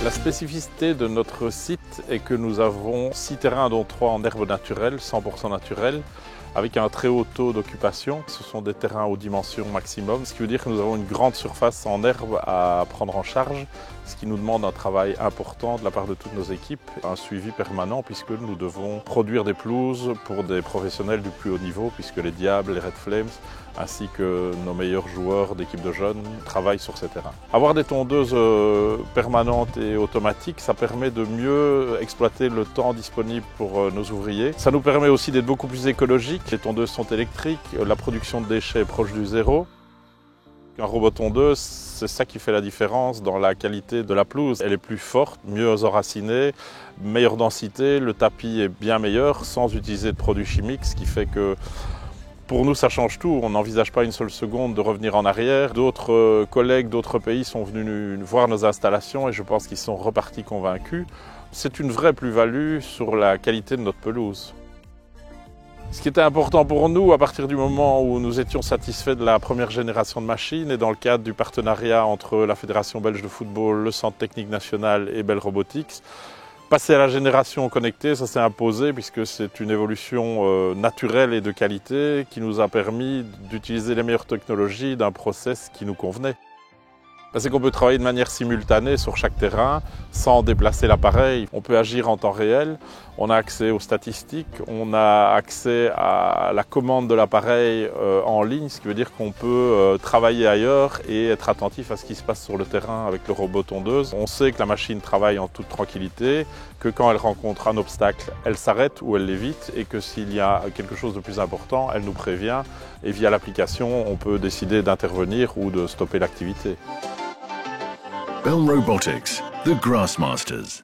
La spécificité de notre site est que nous avons 6 terrains dont 3 en herbe naturelle, 100% naturelle, avec un très haut taux d'occupation. Ce sont des terrains aux dimensions maximum, ce qui veut dire que nous avons une grande surface en herbe à prendre en charge, ce qui nous demande un travail important de la part de toutes nos équipes, un suivi permanent puisque nous devons produire des pelouses pour des professionnels du plus haut niveau, puisque les Diables, les Red Flames, ainsi que nos meilleurs joueurs d'équipe de jeunes travaillent sur ces terrains. Avoir des tondeuses permanentes et automatiques, ça permet de mieux exploiter le temps disponible pour nos ouvriers. Ça nous permet aussi d'être beaucoup plus écologiques. Les tondeuses sont électriques, la production de déchets est proche du zéro. Un robot tondeuse, c'est ça qui fait la différence dans la qualité de la pelouse. Elle est plus forte, mieux enracinée, meilleure densité, le tapis est bien meilleur sans utiliser de produits chimiques, ce qui fait que pour nous, ça change tout. On n'envisage pas une seule seconde de revenir en arrière. D'autres collègues d'autres pays sont venus voir nos installations et je pense qu'ils sont repartis convaincus. C'est une vraie plus-value sur la qualité de notre pelouse. Ce qui était important pour nous, à partir du moment où nous étions satisfaits de la première génération de machines et dans le cadre du partenariat entre la Fédération belge de football, le Centre technique national et Bell Robotics, passer à la génération connectée, ça s'est imposé puisque c'est une évolution naturelle et de qualité qui nous a permis d'utiliser les meilleures technologies d'un process qui nous convenait. C'est qu'on peut travailler de manière simultanée sur chaque terrain sans déplacer l'appareil. On peut agir en temps réel, on a accès aux statistiques, on a accès à la commande de l'appareil en ligne, ce qui veut dire qu'on peut travailler ailleurs et être attentif à ce qui se passe sur le terrain avec le robot tondeuse. On sait que la machine travaille en toute tranquillité, que quand elle rencontre un obstacle, elle s'arrête ou elle l'évite et que s'il y a quelque chose de plus important, elle nous prévient et via l'application, on peut décider d'intervenir ou de stopper l'activité. Bell Robotics, the Grassmasters.